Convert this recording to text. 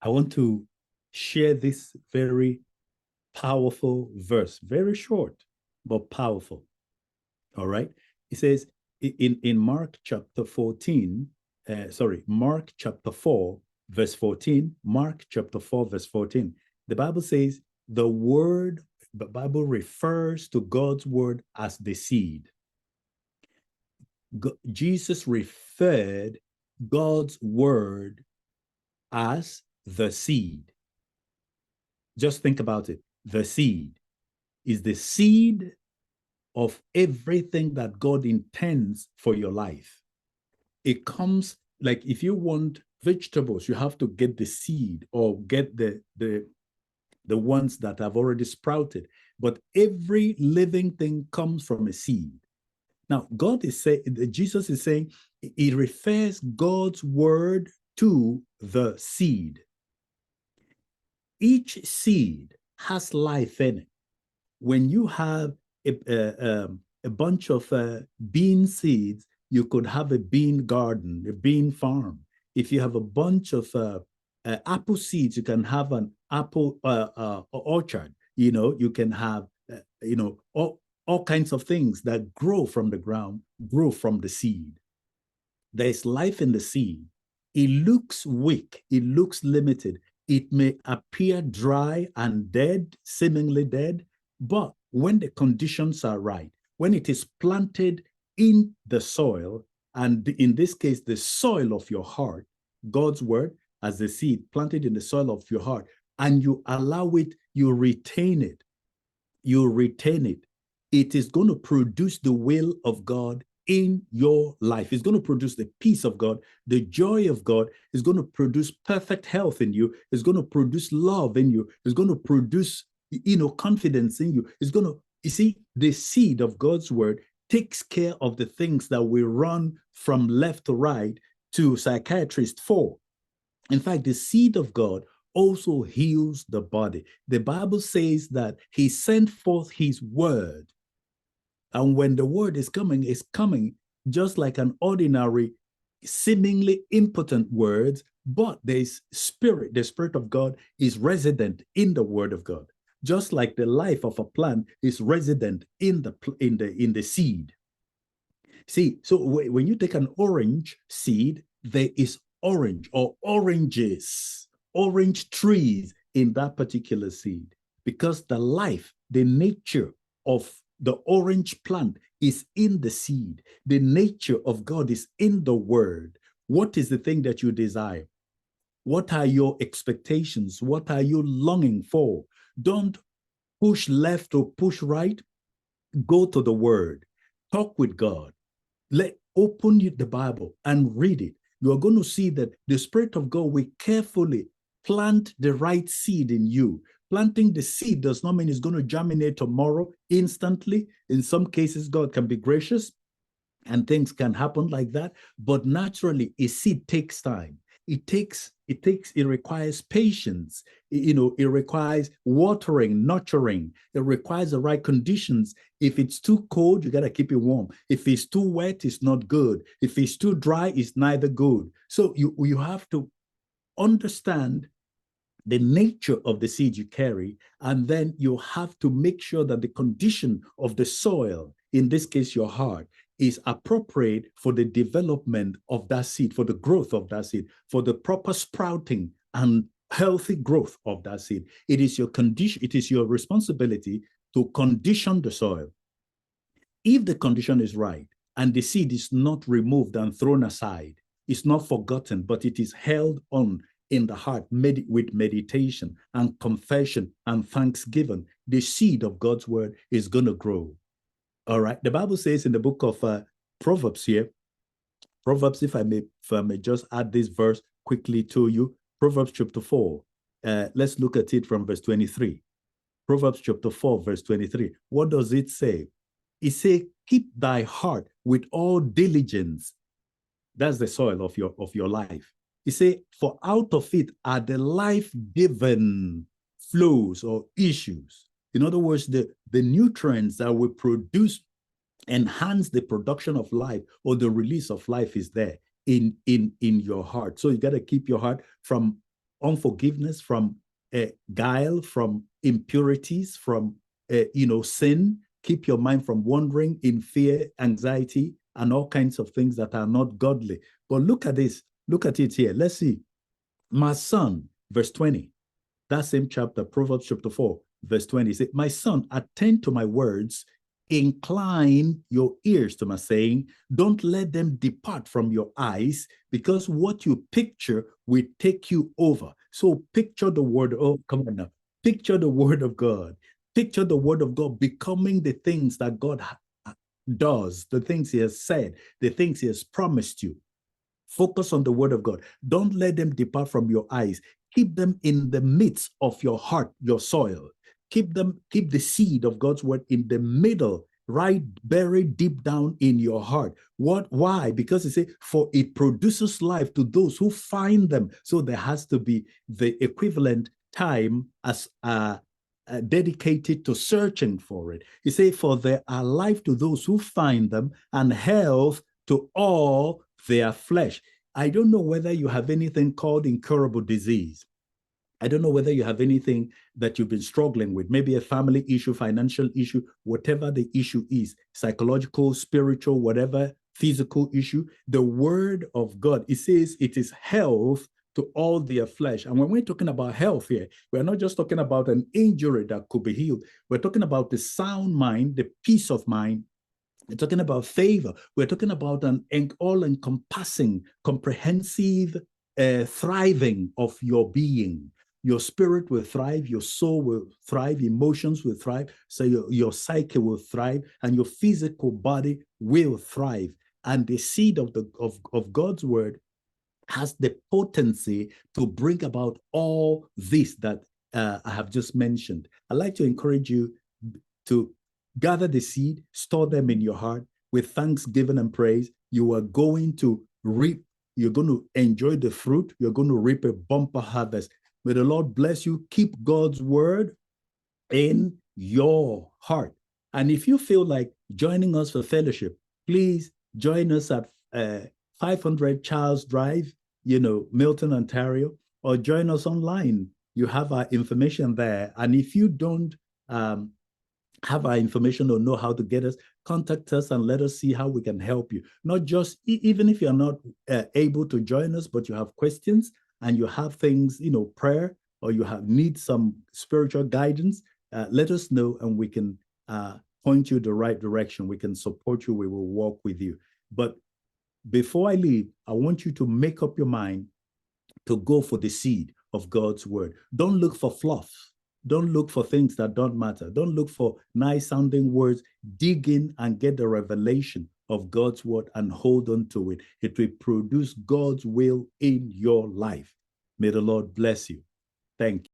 I want to share this very powerful verse, very short, but powerful. All right. It says in Mark chapter 14, Mark chapter 4, verse 14, Mark chapter 4, verse 14. The Bible says the Bible refers to God's word as the seed. Jesus referred God's word as the seed. Just think about it. The seed is the seed of everything that God intends for your life. It comes like if you want vegetables, you have to get the seed or get the ones that have already sprouted. But every living thing comes from a seed. Now, Jesus is saying, it refers God's word to the seed. Each seed has life in it. When you have a bunch of bean seeds, you could have a bean garden, a bean farm. If you have a bunch of apple seeds, you can have an apple orchard. You can have, all kinds of things that grow from the ground, grow from the seed. There's life in the seed. It looks weak. It looks limited. It may appear dry and dead, seemingly dead, but when the conditions are right, when it is planted in the soil, and in this case, the soil of your heart, God's word as the seed planted in the soil of your heart, and you allow it, you retain it, it is going to produce the will of God in your life. It's going to produce the peace of God, the joy of God. It's going to produce perfect health in you. It's going to produce love in you. It's going to produce, confidence in you. It's going to, the seed of God's word takes care of the things that we run from left to right to psychiatrists for. In fact, the seed of God also heals the body. The Bible says that he sent forth his word. And when the word is coming, it's coming just like an ordinary, seemingly impotent word, but there's spirit. The spirit of God is resident in the word of God. Just like the life of a plant is resident in the seed. See, so when you take an orange seed, there is orange or oranges, orange trees in that particular seed, because the life, the nature of the orange plant is in the seed. The nature of God is in the word. What is the thing that you desire? What are your expectations? What are you longing for? Don't push left or push right. Go to the word. Talk with God. Open the Bible and read it. You are going to see that the Spirit of God will carefully plant the right seed in you. Planting the seed does not mean it's going to germinate tomorrow instantly. In some cases, God can be gracious and things can happen like that. But naturally, a seed takes time. It requires patience. It requires watering, nurturing. It requires the right conditions. If it's too cold, you got to keep it warm. If it's too wet, it's not good. If it's too dry, it's neither good. So you have to understand the nature of the seed you carry, and then you have to make sure that the condition of the soil, in this case your heart, is appropriate for the development of that seed, for the growth of that seed, for the proper sprouting and healthy growth of that seed. It is your condition, it is your responsibility to condition the soil. If the condition is right and the seed is not removed and thrown aside, it's not forgotten, but it is held on in the heart, with meditation and confession and thanksgiving, the seed of God's word is going to grow. All right. The Bible says in the book of Proverbs here, Proverbs, if I may just add this verse quickly to you, Proverbs chapter 4. Let's look at it from verse 23. Proverbs chapter 4, verse 23. What does it say? It says, keep thy heart with all diligence. That's the soil of your life. He said, for out of it are the life-given flows or issues. In other words, the nutrients that will produce, enhance the production of life or the release of life is there in your heart. So you got to keep your heart from unforgiveness, from guile, from impurities, from sin. Keep your mind from wandering in fear, anxiety, and all kinds of things that are not godly. But look at this. Look at it here. Let's see. My son, verse 20. That same chapter, Proverbs chapter 4, verse 20. Say, my son, attend to my words, incline your ears to my saying, don't let them depart from your eyes, because what you picture will take you over. So picture the word. Oh, come on now. Picture the word of God. Picture the word of God becoming the things that God does, the things he has said, the things he has promised you. Focus on the word of God. Don't let them depart from your eyes. Keep them in the midst of your heart, your soil. Keep the seed of God's word in the middle, right, buried deep down in your heart. Why? Because it says, for it produces life to those who find them. So there has to be the equivalent time as dedicated to searching for it. He says, for there are life to those who find them, and health to all their flesh. I don't know whether you have anything called incurable disease. I don't know whether you have anything that you've been struggling with, maybe a family issue, financial issue, whatever the issue is, psychological, spiritual, whatever, physical issue. The word of God, it says it is health to all their flesh. And when we're talking about health here, we're not just talking about an injury that could be healed. We're talking about the sound mind, the peace of mind. We're talking about favor. We're talking about an all-encompassing, comprehensive thriving of your being. Your spirit will thrive, your soul will thrive, emotions will thrive, so your psyche will thrive, and your physical body will thrive. And the seed of God's word has the potency to bring about all this that I have just mentioned. I'd like to encourage you to gather the seed, store them in your heart with thanksgiving and praise. You are going to reap, you're going to enjoy the fruit, you're going to reap a bumper harvest. May the Lord bless you. Keep God's word in your heart. And if you feel like joining us for fellowship, please join us at 500 Charles Drive, Milton, Ontario, or join us online. You have our information there. And if you don't have our information or know how to get us, contact us and let us see how we can help you. Not just, even if you're not able to join us, but you have questions and you have things, prayer, or you need some spiritual guidance, let us know and we can point you the right direction. We can support you. We will walk with you. But before I leave, I want you to make up your mind to go for the seed of God's word. Don't look for fluff. Don't look for things that don't matter. Don't look for nice sounding words. Dig in and get the revelation of God's word and hold on to it. It will produce God's will in your life. May the Lord bless you. Thank you.